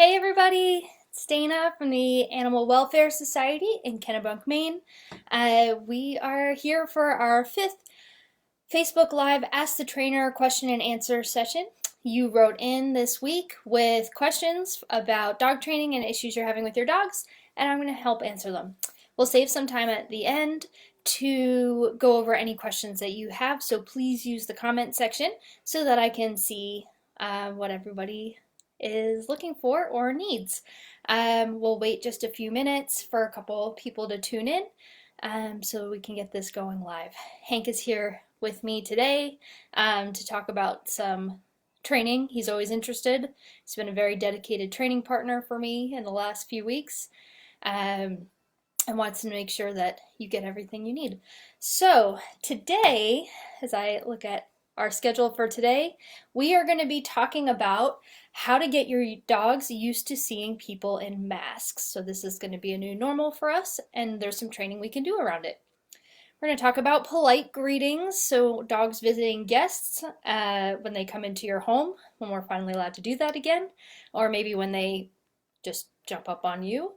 Hey everybody, it's Dana from the Animal Welfare Society in Kennebunk, Maine. We are here for our fifth Facebook Live Ask the Trainer question and answer session. You wrote in this week with questions about dog training and issues you're having with your dogs, and I'm going to help answer them. We'll save some time at the end to go over any questions that you have, so please use the comment section so that I can see what everybody is looking for or needs. We'll wait just a few minutes for a couple people to tune in so we can get this going live. Hank is here with me today to talk about some training. He's always interested. He's been a very dedicated training partner for me in the last few weeks and wants to make sure that you get everything you need. So today, as I look at our schedule for today, we are going to be talking about how to get your dogs used to seeing people in masks. So this is going to be a new normal for us, and there's some training we can do around it. We're going to talk about polite greetings, so dogs visiting guests when they come into your home, when we're finally allowed to do that again, or maybe when they just jump up on you.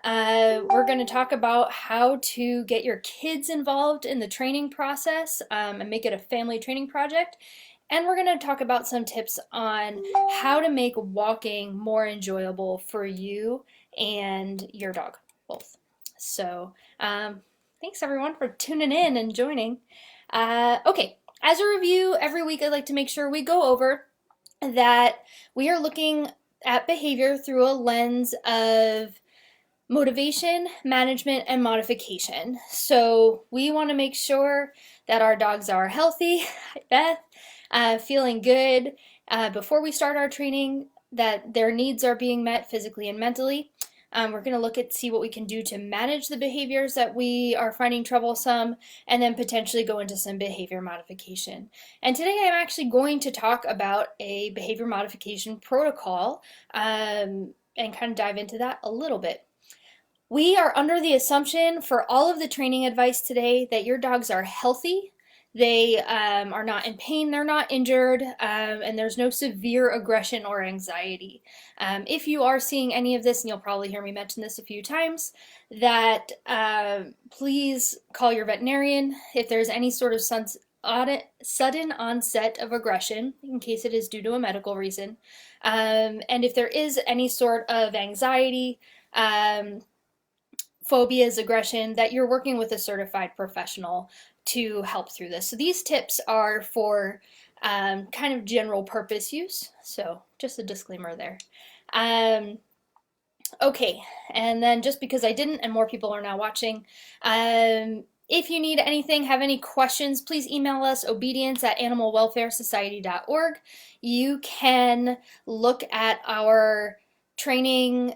We're going to talk about how to get your kids involved in the training process and make it a family training project. And we're going to talk about some tips on how to make walking more enjoyable for you and your dog, both. So thanks everyone for tuning in and joining. Okay, as a review, every week I'd like to make sure we go over that we are looking at behavior through a lens of motivation, management, and modification. So we want to make sure that our dogs are healthy, Beth, feeling good before we start our training, that their needs are being met physically and mentally. We're going to look at see what we can do to manage the behaviors that we are finding troublesome, and then potentially go into some behavior modification. And today I'm actually going to talk about a behavior modification protocol and kind of dive into that a little bit. We are under the assumption for all of the training advice today that your dogs are healthy, they are not in pain, they're not injured, and there's no severe aggression or anxiety. If you are seeing any of this, and you'll probably hear me mention this a few times, that please call your veterinarian if there's any sort of sudden onset of aggression, in case it is due to a medical reason. And if there is any sort of anxiety, phobias, aggression, that you're working with a certified professional to help through this. So these tips are for kind of general purpose use. So just a disclaimer there. Okay, and then just because I didn't and more people are now watching, if you need anything, have any questions, please email us, obedience@animalwelfaresociety.org. You can look at our training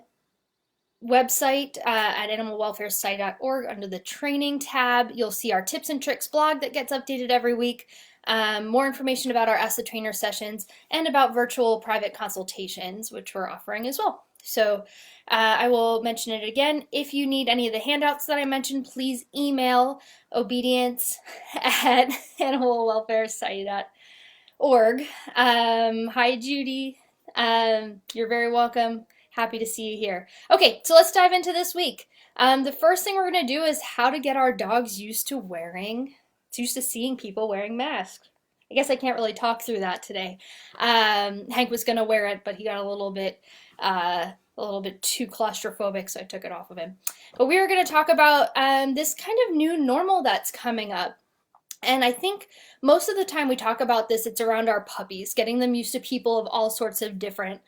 website at animalwelfaresociety.org under the training tab. You'll see our tips and tricks blog that gets updated every week, more information about our Ask the Trainer sessions, and about virtual private consultations, which we're offering as well. So I will mention it again. If you need any of the handouts that I mentioned, please email obedience@animalwelfaresociety.org. Hi Judy, you're very welcome. Happy to see you here. Okay, so let's dive into this week. The first thing we're going to do is how to get our dogs used to seeing people wearing masks. I guess I can't really talk through that today. Hank was going to wear it, but he got a little bit too claustrophobic, so I took it off of him. But we are going to talk about this kind of new normal that's coming up. And I think most of the time we talk about this, it's around our puppies, getting them used to people of all sorts of different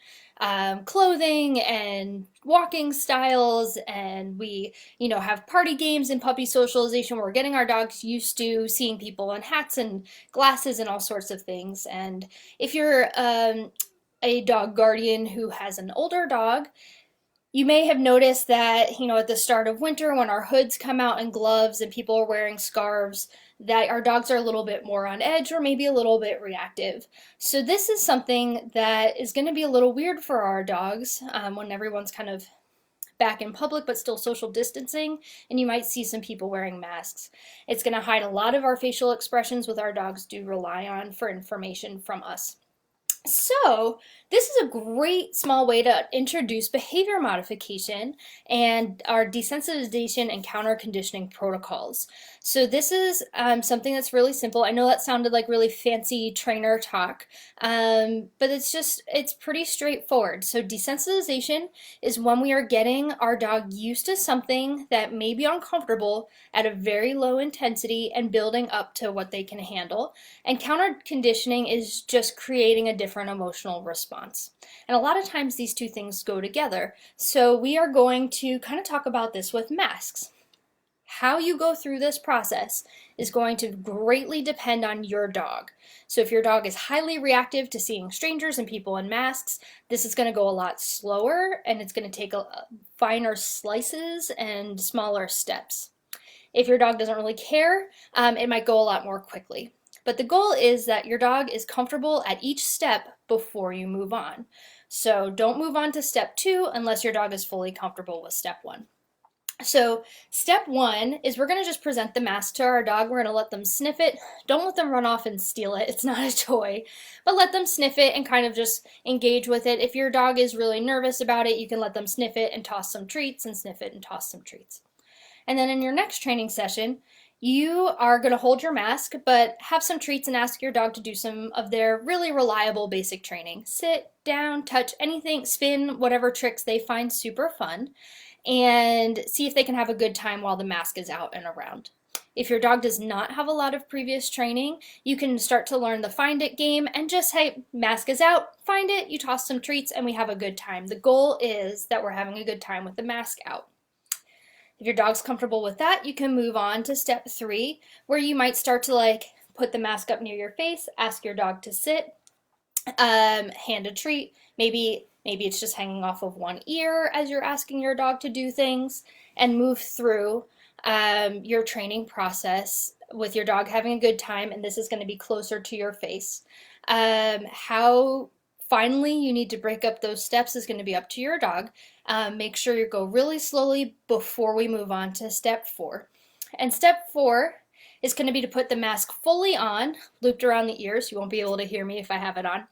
clothing and walking styles, and we, have party games and puppy socialization where we're getting our dogs used to seeing people in hats and glasses and all sorts of things. And if you're a dog guardian who has an older dog, you may have noticed that, at the start of winter when our hoods come out and gloves and people are wearing scarves, that our dogs are a little bit more on edge or maybe a little bit reactive. So this is something that is going to be a little weird for our dogs when everyone's kind of back in public but still social distancing, and you might see some people wearing masks. It's going to hide a lot of our facial expressions, which our dogs do rely on for information from us. So this is a great small way to introduce behavior modification and our desensitization and counter conditioning protocols. So this is something that's really simple. I know that sounded like really fancy trainer talk, but it's pretty straightforward. So desensitization is when we are getting our dog used to something that may be uncomfortable at a very low intensity and building up to what they can handle. And counter conditioning is just creating a different emotional response. And a lot of times these two things go together. So we are going to kind of talk about this with masks. How you go through this process is going to greatly depend on your dog. So if your dog is highly reactive to seeing strangers and people in masks, this is going to go a lot slower, and it's going to take finer slices and smaller steps. If your dog doesn't really care, it might go a lot more quickly. But the goal is that your dog is comfortable at each step before you move on. So don't move on to step 2 unless your dog is fully comfortable with step 1. So step 1 is we're going to just present the mask to our dog. We're going to let them sniff it. Don't let them run off and steal it. It's not a toy. But let them sniff it and kind of just engage with it. If your dog is really nervous about it, you can let them sniff it and toss some treats, and sniff it and toss some treats. And then in your next training session, you are going to hold your mask, but have some treats and ask your dog to do some of their really reliable basic training. Sit, down, touch, anything, spin, whatever tricks they find super fun, and see if they can have a good time while the mask is out and around. If your dog does not have a lot of previous training, you can start to learn the find it game and just, hey, mask is out, find it, you toss some treats, and we have a good time. The goal is that we're having a good time with the mask out. If your dog's comfortable with that, you can move on to step 3, where you might start to put the mask up near your face, ask your dog to sit, hand a treat. Maybe it's just hanging off of one ear as you're asking your dog to do things, and move through your training process with your dog having a good time, and this is going to be closer to your face. How finally you need to break up those steps is going to be up to your dog. Make sure you go really slowly before we move on to step 4. And step 4 is going to be to put the mask fully on, looped around the ears. You won't be able to hear me if I have it on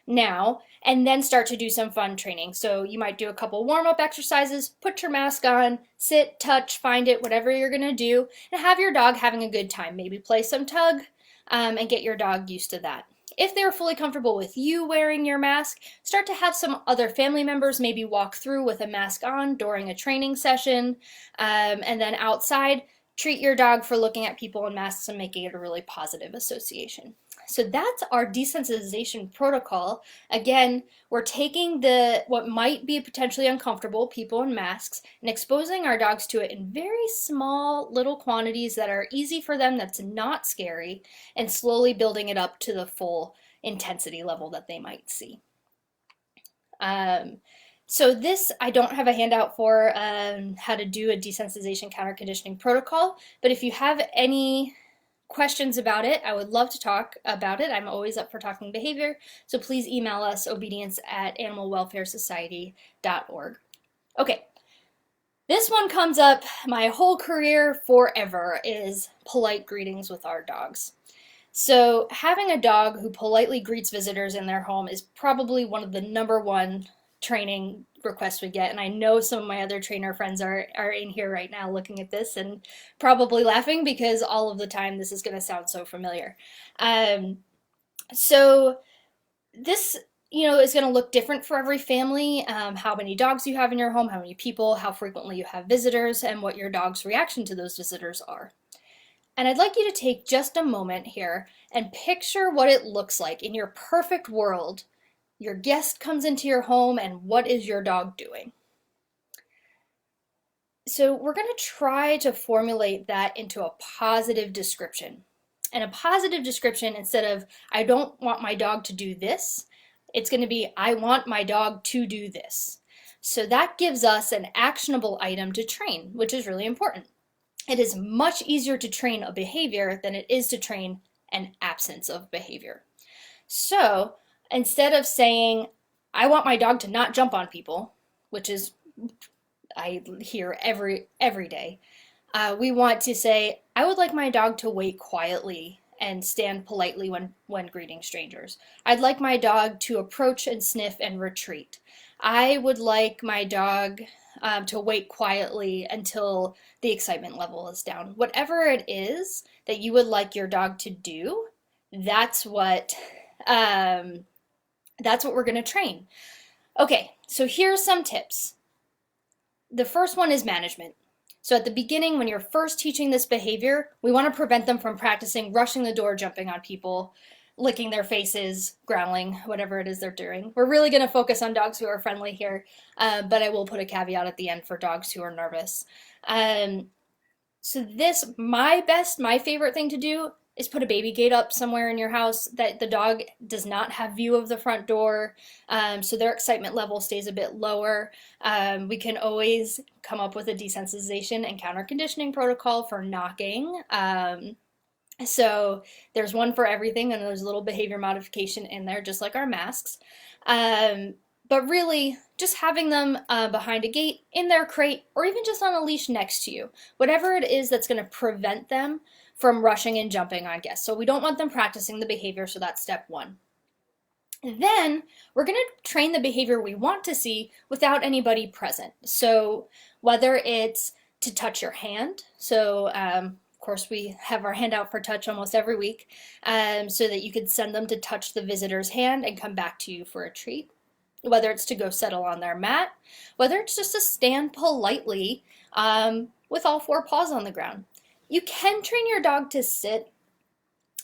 now, and then start to do some fun training. So you might do a couple warm-up exercises, put your mask on, sit, touch, find it, whatever you're going to do, and have your dog having a good time. Maybe play some tug and get your dog used to that. If they're fully comfortable with you wearing your mask, start to have some other family members maybe walk through with a mask on during a training session, and then outside, treat your dog for looking at people in masks and making it a really positive association. So that's our desensitization protocol. Again, we're taking what might be potentially uncomfortable, people in masks, and exposing our dogs to it in very small little quantities that are easy for them, that's not scary, and slowly building it up to the full intensity level that they might see. So this, I don't have a handout for how to do a desensitization counter conditioning protocol, but if you have any questions about it, I would love to talk about it. I'm always up for talking behavior, so please email us obedience@animalwelfaresociety.org. Okay, this one comes up my whole career forever, is polite greetings with our dogs. So having a dog who politely greets visitors in their home is probably one of the #1 training requests we get, and I know some of my other trainer friends are in here right now looking at this and probably laughing because all of the time this is going to sound so familiar. So this is going to look different for every family, how many dogs you have in your home, how many people, how frequently you have visitors, and what your dog's reaction to those visitors are. And I'd like you to take just a moment here and picture what it looks like in your perfect world. Your guest comes into your home, and what is your dog doing? So we're going to try to formulate that into a positive description. And a positive description, instead of, I don't want my dog to do this, it's going to be, I want my dog to do this. So that gives us an actionable item to train, which is really important. It is much easier to train a behavior than it is to train an absence of behavior. So instead of saying, I want my dog to not jump on people, which is, I hear every day, we want to say, I would like my dog to wait quietly and stand politely when greeting strangers. I'd like my dog to approach and sniff and retreat. I would like my dog to wait quietly until the excitement level is down. Whatever it is that you would like your dog to do, that's what we're going to train. Okay, so here's some tips. The first one is management. So at the beginning, when you're first teaching this behavior, we want to prevent them from practicing rushing the door, jumping on people, licking their faces, growling, whatever it is they're doing. We're really going to focus on dogs who are friendly here, but I will put a caveat at the end for dogs who are nervous. So this, my favorite thing to do is put a baby gate up somewhere in your house that the dog does not have view of the front door, so their excitement level stays a bit lower. We can always come up with a desensitization and counter conditioning protocol for knocking. So there's one for everything, and there's a little behavior modification in there, just like our masks. But really, just having them behind a gate, in their crate, or even just on a leash next to you. Whatever it is that's going to prevent them from rushing and jumping on guests. So we don't want them practicing the behavior, so that's step one. Then we're going to train the behavior we want to see without anybody present. So whether it's to touch your hand, so of course we have our hand out for touch almost every week, so that you could send them to touch the visitor's hand and come back to you for a treat. Whether it's to go settle on their mat, whether it's just to stand politely with all four paws on the ground. You can train your dog to sit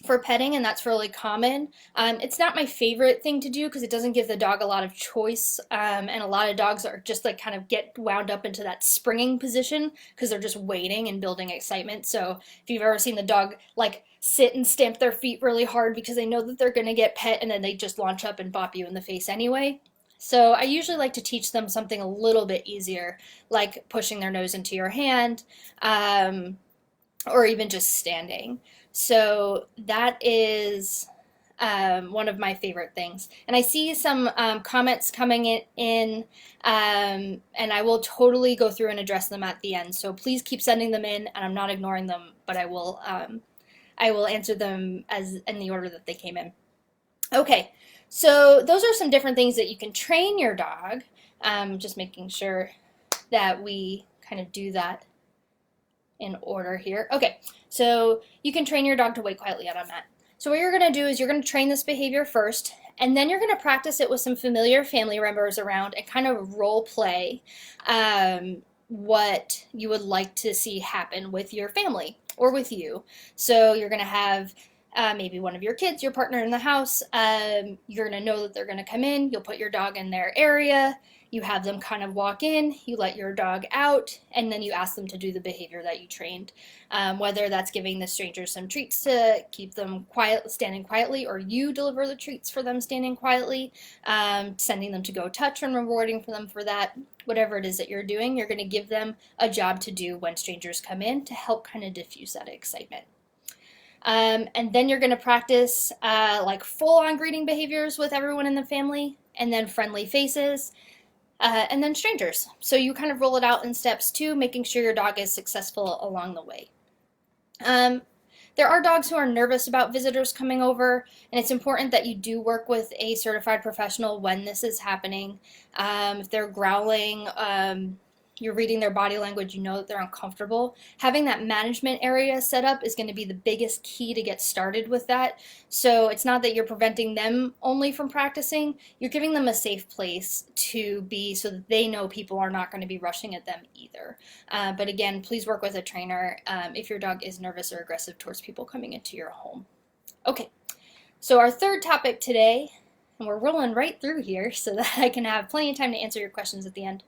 for petting, and that's really common. It's not my favorite thing to do because it doesn't give the dog a lot of choice, and a lot of dogs are just like kind of get wound up into that springing position because they're just waiting and building excitement. So if you've ever seen the dog like sit and stamp their feet really hard because they know that they're going to get pet, and then they just launch up and bop you in the face anyway. So I usually like to teach them something a little bit easier, like pushing their nose into your hand, or even just standing. So that is one of my favorite things. And I see some comments coming in, and I will totally go through and address them at the end. So please keep sending them in, and I'm not ignoring them, but I will answer them as in the order that they came in. Okay, so those are some different things that you can train your dog. Just making sure that we kind of do that in order here. Okay, so you can train your dog to wait quietly out on mat. So what you're going to do is you're going to train this behavior first, and then you're going to practice it with some familiar family members around and kind of role play what you would like to see happen with your family or with you. So you're going to have maybe one of your kids, your partner in the house. You're going to know that they're going to come in. You'll put your dog in their area. You have them kind of walk in. You let your dog out, and then you ask them to do the behavior that you trained. Whether that's giving the strangers some treats to keep them quiet, standing quietly, or you deliver the treats for them standing quietly, sending them to go touch and rewarding for them for that. Whatever it is that you're doing, you're going to give them a job to do when strangers come in to help kind of diffuse that excitement. And then you're going to practice like full-on greeting behaviors with everyone in the family, and then friendly faces, and then strangers. So you kind of roll it out in steps too, making sure your dog is successful along the way. There are dogs who are nervous about visitors coming over, and it's important that you do work with a certified professional when this is happening. If they're growling, you're reading their body language, you know that they're uncomfortable. Having that management area set up is going to be the biggest key to get started with that. So it's not that you're preventing them only from practicing, you're giving them a safe place to be so that they know people are not going to be rushing at them either. But again, please work with a trainer if your dog is nervous or aggressive towards people coming into your home. Okay, so our third topic today, and we're rolling right through here so that I can have plenty of time to answer your questions at the end.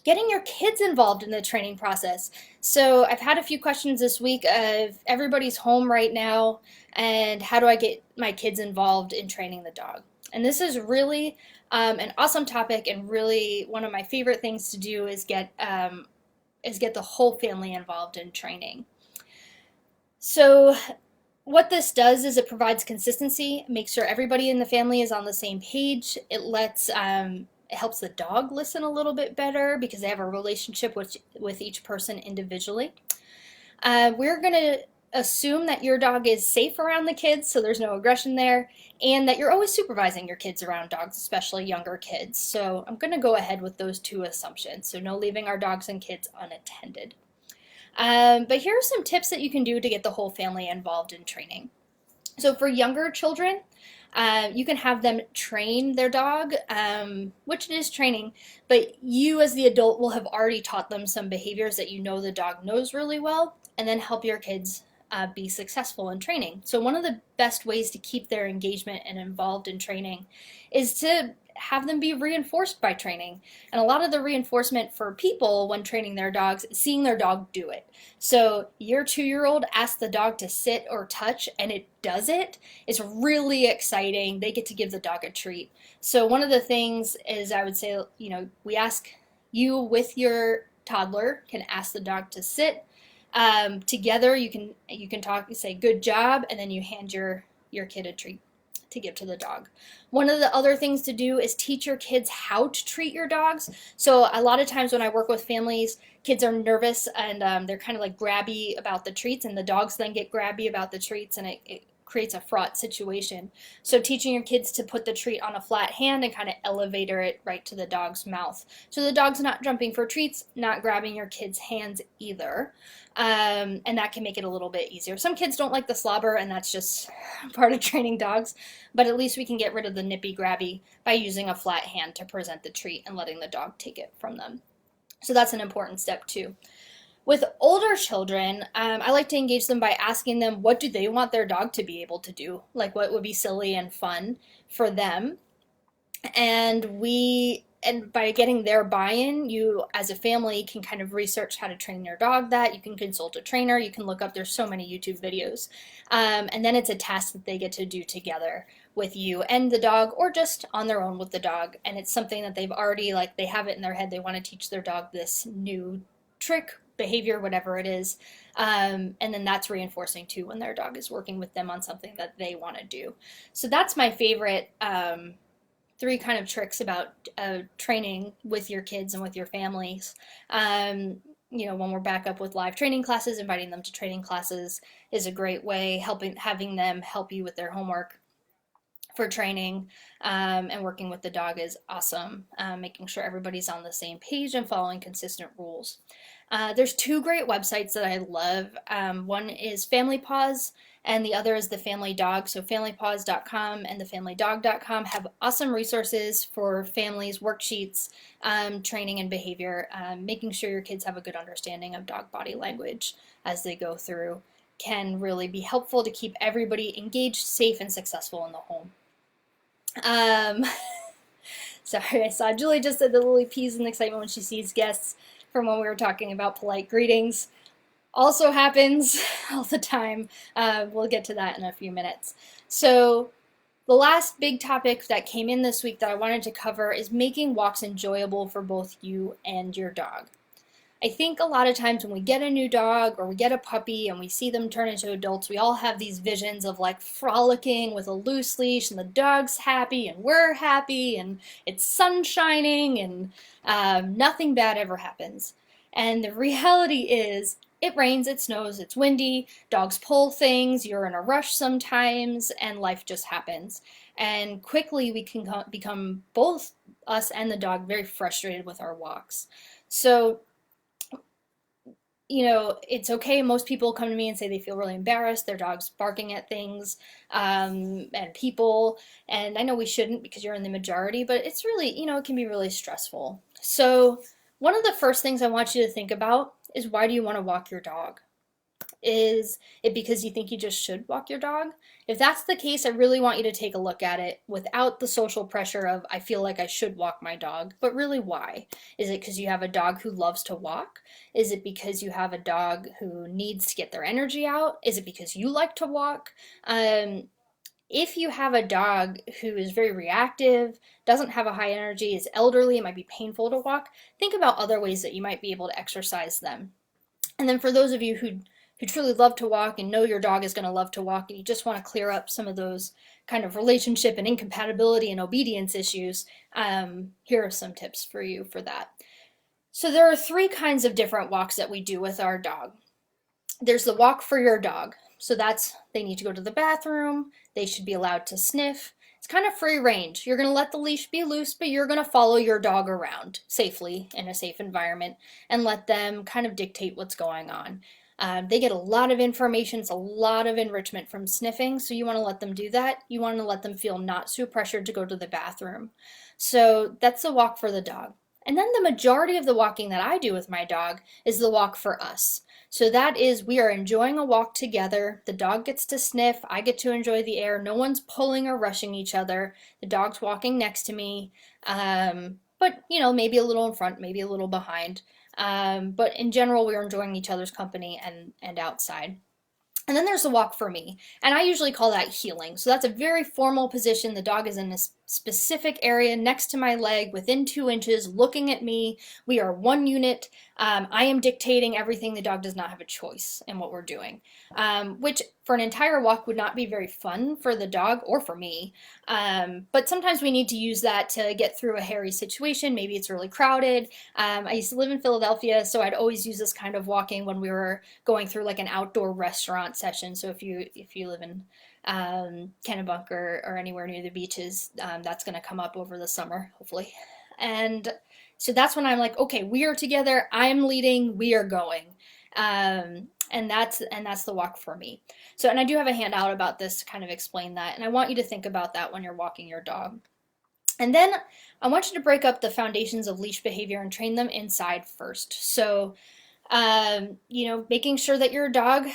Getting your kids involved in the training process. So I've had a few questions this week of everybody's home right now, and how do I get my kids involved in training the dog? And this is really an awesome topic, and really one of my favorite things to do is get the whole family involved in training. So what this does is it provides consistency, makes sure everybody in the family is on the same page. It helps the dog listen a little bit better because they have a relationship with each person individually. We're going to assume that your dog is safe around the kids, so there's no aggression there, and that you're always supervising your kids around dogs, especially younger kids. So I'm going to go ahead with those two assumptions. So no leaving our dogs and kids unattended. But here are some tips that you can do to get the whole family involved in training. So for younger children, you can have them train their dog, which it is training, but you as the adult will have already taught them some behaviors that you know the dog knows really well, and then help your kids be successful in training. So one of the best ways to keep their engagement and involved in training is to have them be reinforced by training. And a lot of the reinforcement for people when training their dogs is seeing their dog do it. So your 2-year-old asks the dog to sit or touch and it does it. It's really exciting. They get to give the dog a treat. So one of the things is, I would say, we ask you with your toddler can ask the dog to sit. Together you can talk, say good job, and then you hand your kid a treat to give to the dog. One of the other things to do is teach your kids how to treat your dogs. So a lot of times when I work with families, kids are nervous and they're kind of like grabby about the treats, and the dogs then get grabby about the treats, and it creates a fraught situation. So teaching your kids to put the treat on a flat hand and kind of elevator it right to the dog's mouth. So the dog's not jumping for treats, not grabbing your kid's hands either. And that can make it a little bit easier. Some kids don't like the slobber, and that's just part of training dogs, but at least we can get rid of the nippy grabby by using a flat hand to present the treat and letting the dog take it from them. So that's an important step too. With older children, I like to engage them by asking them what do they want their dog to be able to do, like what would be silly and fun for them. And by getting their buy-in, you as a family can kind of research how to train your dog that. You can consult a trainer, you can look up, there's so many YouTube videos. And then it's a task that they get to do together with you and the dog, or just on their own with the dog. And it's something that they've already, they have it in their head, they want to teach their dog this new trick, behavior, whatever it is. And then that's reinforcing too when their dog is working with them on something that they want to do. So that's my favorite 3 kind of tricks about training with your kids and with your families. When we're back up with live training classes, inviting them to training classes is a great way. Having them help you with their homework for training, and working with the dog is awesome. Making sure everybody's on the same page and following consistent rules. There's 2 great websites that I love. One is Family Paws, and the other is the Family Dog. So familypaws.com and thefamilydog.com have awesome resources for families, worksheets, training and behavior, making sure your kids have a good understanding of dog body language as they go through can really be helpful to keep everybody engaged, safe, and successful in the home. Sorry, I saw Julie just said the Lily pees in excitement when she sees guests from when we were talking about polite greetings. Also happens all the time. We'll get to that in a few minutes. So the last big topic that came in this week that I wanted to cover is making walks enjoyable for both you and your dog. I think a lot of times when we get a new dog or we get a puppy and we see them turn into adults, we all have these visions of frolicking with a loose leash and the dog's happy and we're happy and it's sun shining and nothing bad ever happens. And the reality is it rains, it snows, it's windy, dogs pull things, you're in a rush sometimes, and life just happens. And quickly we can become, both us and the dog, very frustrated with our walks. So it's okay. Most people come to me and say they feel really embarrassed. Their dog's barking at things and people. And I know we shouldn't because you're in the majority, but it's really, it can be really stressful. So one of the first things I want you to think about is, why do you want to walk your dog? Is it because you think you just should walk your dog? If that's the case, I really want you to take a look at it without the social pressure of, I feel like I should walk my dog, but really why? Is it because you have a dog who loves to walk? Is it because you have a dog who needs to get their energy out? Is it because you like to walk? If you have a dog who is very reactive, doesn't have a high energy, is elderly, it might be painful to walk, think about other ways that you might be able to exercise them. And then for those of you who truly love to walk and know your dog is going to love to walk, and you just want to clear up some of those kind of relationship and incompatibility and obedience issues, here are some tips for you for that. So there are 3 kinds of different walks that we do with our dog. There's the walk for your dog. So that's, they need to go to the bathroom, they should be allowed to sniff. It's kind of free range. You're going to let the leash be loose, but you're going to follow your dog around safely in a safe environment and let them kind of dictate what's going on. They get a lot of information, it's a lot of enrichment from sniffing, so you want to let them do that. You want to let them feel not so pressured to go to the bathroom. So that's the walk for the dog. And then the majority of the walking that I do with my dog is the walk for us. So that is, we are enjoying a walk together. The dog gets to sniff, I get to enjoy the air. No one's pulling or rushing each other. The dog's walking next to me, but maybe a little in front, maybe a little behind. But in general, we're enjoying each other's company and outside. And then there's the walk for me, and I usually call that heeling. So that's a very formal position. The dog is in a specific area next to my leg, within 2 inches, looking at me. We are one unit. I am dictating everything. The dog does not have a choice in what we're doing, which for an entire walk would not be very fun for the dog or for me. But sometimes we need to use that to get through a hairy situation. Maybe it's really crowded. I used to live in Philadelphia, so I'd always use this kind of walking when we were going through like an outdoor restaurant session. So if you live in Kennebunk or anywhere near the beaches, that's going to come up over the summer, hopefully. And so that's when I'm like, okay, we are together, I'm leading, we are going. And that's the walk for me. So, and I do have a handout about this to kind of explain that, and I want you to think about that when you're walking your dog. And then I want you to break up the foundations of leash behavior and train them inside first. So, making sure that your dog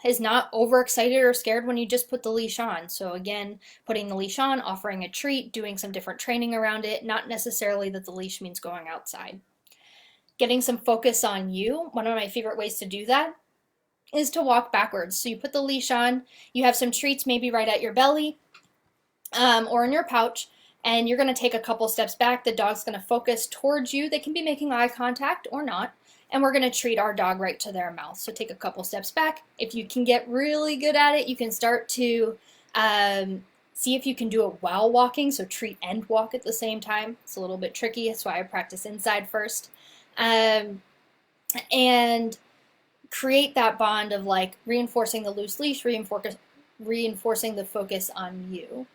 is not overexcited or scared when you just put the leash on. So again, putting the leash on, offering a treat, doing some different training around it, not necessarily that the leash means going outside. Getting some focus on you. One of my favorite ways to do that is to walk backwards. So you put the leash on, you have some treats maybe right at your belly or in your pouch, and you're going to take a couple steps back. The dog's going to focus towards you. They can be making eye contact or not. And we're going to treat our dog right to their mouth. So take a couple steps back. If you can get really good at it, you can start to see if you can do it while walking. So treat and walk at the same time. It's a little bit tricky. That's why I practice inside first. And create that bond of like reinforcing the loose leash, reinforcing the focus on you.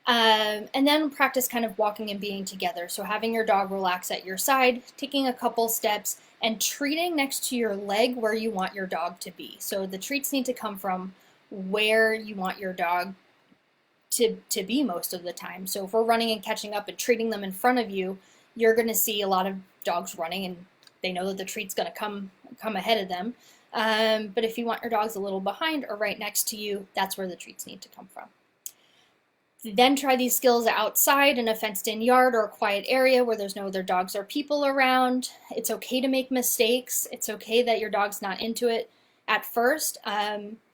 And then practice kind of walking and being together. So having your dog relax at your side, taking a couple steps, and treating next to your leg where you want your dog to be. So the treats need to come from where you want your dog to be most of the time. So if we're running and catching up and treating them in front of you, you're going to see a lot of dogs running and they know that the treat's going to come ahead of them. But if you want your dogs a little behind or right next to you, that's where the treats need to come from. Then try these skills outside in a fenced-in yard or a quiet area where there's no other dogs or people around. It's okay to make mistakes. It's okay that your dog's not into it at first.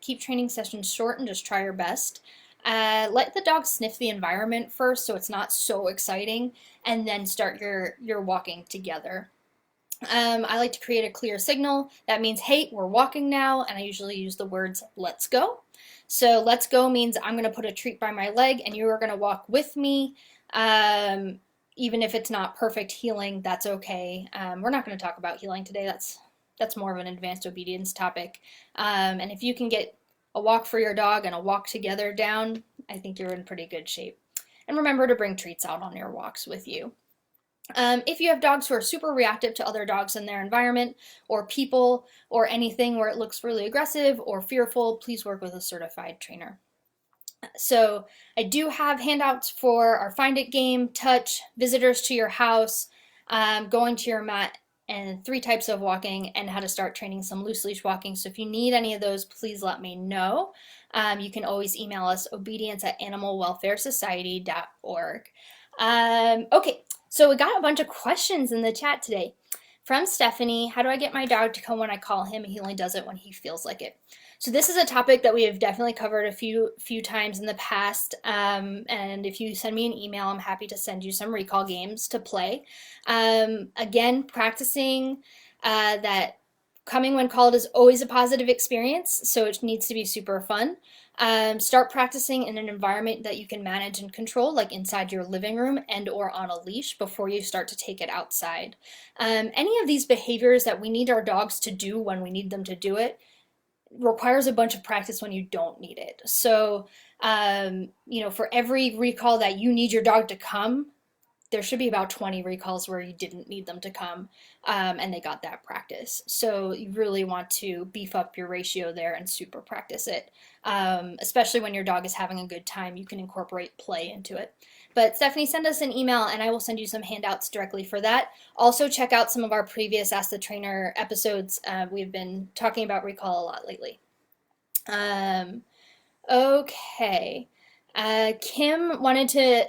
Keep training sessions short and just try your best. Let the dog sniff the environment first so it's not so exciting, and then start your walking together. I like to create a clear signal. That means, hey, we're walking now, and I usually use the words, let's go. So let's go means I'm going to put a treat by my leg and you are going to walk with me. Even if it's not perfect heeling, that's okay. We're not going to talk about heeling today. That's more of an advanced obedience topic. And if you can get a walk for your dog and a walk together down, I think you're in pretty good shape. And remember to bring treats out on your walks with you. If you have dogs who are super reactive to other dogs in their environment or people or anything where it looks really aggressive or fearful, please work with a certified trainer. So I do have handouts for our Find It game, touch, visitors to your house, going to your mat, and 3 types of walking, and how to start training some loose leash walking. So if you need any of those, please let me know. You can always email us obedience@animalwelfaresociety.org. Okay. So we got a bunch of questions in the chat today. From Stephanie, how do I get my dog to come when I call him? He only does it when he feels like it. So this is a topic that we have definitely covered a few times in the past. And if you send me an email, I'm happy to send you some recall games to play. Again, practicing that coming when called is always a positive experience, so it needs to be super fun. Start practicing in an environment that you can manage and control, like inside your living room and or on a leash before you start to take it outside. Any of these behaviors that we need our dogs to do when we need them to do it, requires a bunch of practice when you don't need it. So, for every recall that you need your dog to come, there should be about 20 recalls where you didn't need them to come, and they got that practice. So you really want to beef up your ratio there and super practice it. Especially when your dog is having a good time, you can incorporate play into it. But Stephanie, send us an email and I will send you some handouts directly for that. Also, check out some of our previous Ask the Trainer episodes. We've been talking about recall a lot lately. Okay. Kim wanted to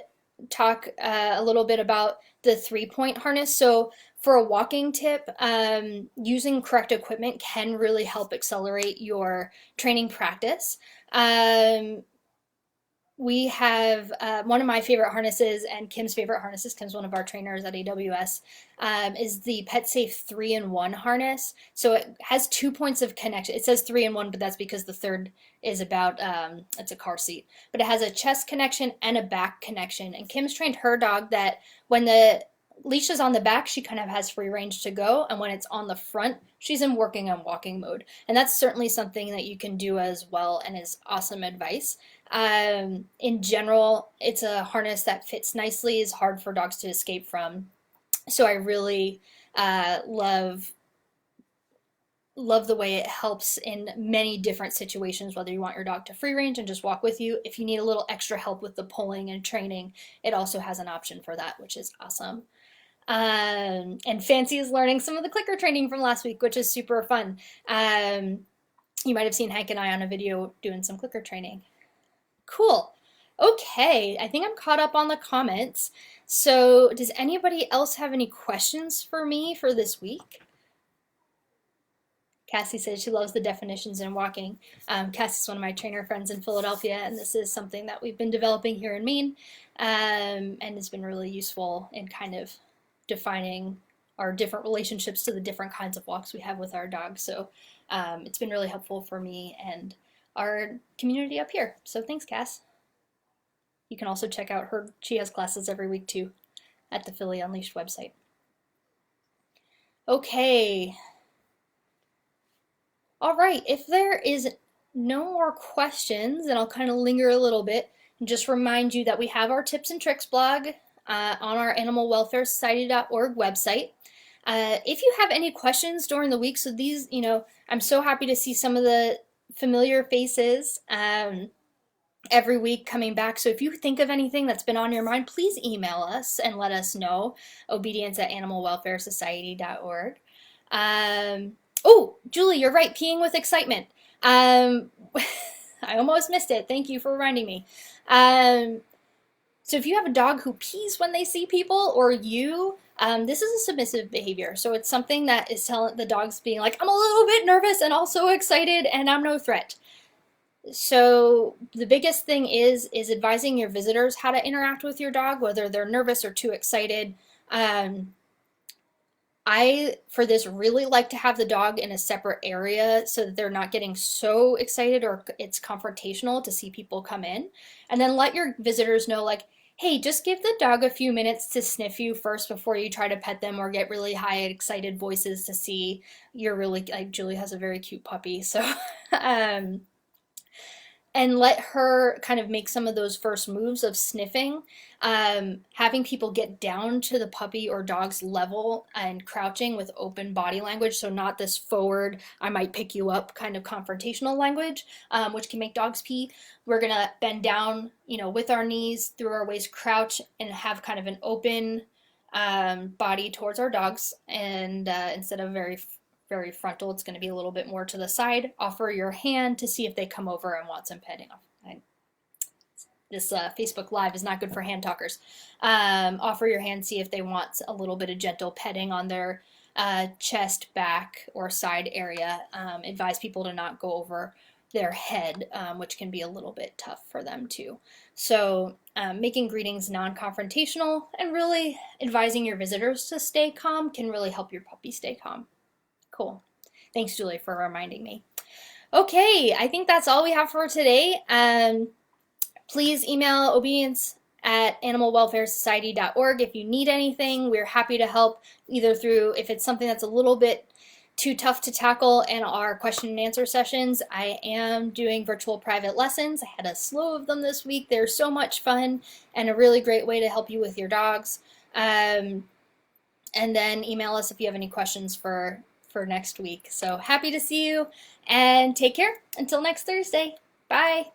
talk a little bit about the 3-point harness. So for a walking tip, using correct equipment can really help accelerate your training practice. We have one of my favorite harnesses and Kim's favorite harnesses. Kim's one of our trainers at AWS, is the PetSafe 3-in-1 harness. So it has 2 points of connection. It says 3-in-1, but that's because the third is about, it's a car seat. But it has a chest connection and a back connection. And Kim's trained her dog that when the leash is on the back, she kind of has free range to go. And when it's on the front, she's in working on walking mode. And that's certainly something that you can do as well and is awesome advice. In general, it's a harness that fits nicely, is hard for dogs to escape from. So I really love the way it helps in many different situations, whether you want your dog to free range and just walk with you. If you need a little extra help with the pulling and training, it also has an option for that, which is awesome. And Fancy is learning some of the clicker training from last week, which is super fun. You might have seen Hank and I on a video doing some clicker training. Cool. Okay, I think I'm caught up on the comments. So does anybody else have any questions for me for this week? Cassie says she loves the definitions in walking. Cassie's one of my trainer friends in Philadelphia, and this is something that we've been developing here in Maine, and has been really useful in kind of defining our different relationships to the different kinds of walks we have with our dogs. So it's been really helpful for me and our community up here. So thanks, Cass. You can also check out her, she has classes every week too at the Philly Unleashed website. Okay. All right, if there is no more questions, then I'll kind of linger a little bit and just remind you that we have our tips and tricks blog on our animalwelfaresociety.org website. If you have any questions during the week, so these, I'm so happy to see some of the familiar faces every week coming back. So if you think of anything that's been on your mind, please email us and let us know. obedience@animalwelfaresociety.org. Oh, Julie, you're right. Peeing with excitement. I almost missed it. Thank you for reminding me. So if you have a dog who pees when they see people or you, this is a submissive behavior. So it's something that is telling the dog's being like, I'm a little bit nervous and also excited and I'm no threat. So the biggest thing is advising your visitors how to interact with your dog, whether they're nervous or too excited. I, for this, really like to have the dog in a separate area so that they're not getting so excited or it's confrontational to see people come in. And then let your visitors know, like, hey, just give the dog a few minutes to sniff you first before you try to pet them or get really high excited voices to see you're really, like, Julie has a very cute puppy, so and let her kind of make some of those first moves of sniffing, having people get down to the puppy or dog's level and crouching with open body language, so not this forward, I might pick you up kind of confrontational language, which can make dogs pee. We're gonna bend down, with our knees through our waist, crouch, and have kind of an open body towards our dogs, and instead of very frontal, it's going to be a little bit more to the side. Offer your hand to see if they come over and want some petting. This Facebook Live is not good for hand talkers. Offer your hand, see if they want a little bit of gentle petting on their chest, back, or side area. Advise people to not go over their head, which can be a little bit tough for them too. So making greetings non-confrontational and really advising your visitors to stay calm can really help your puppy stay calm. Cool. Thanks, Julie, for reminding me. Okay, I think that's all we have for today. Please email obedience@animalwelfaresociety.org if you need anything. We're happy to help, either through, if it's something that's a little bit too tough to tackle in our question and answer sessions, I am doing virtual private lessons. I had a slew of them this week. They're so much fun and a really great way to help you with your dogs. And then email us if you have any questions for next week. So happy to see you, and take care until next Thursday. Bye.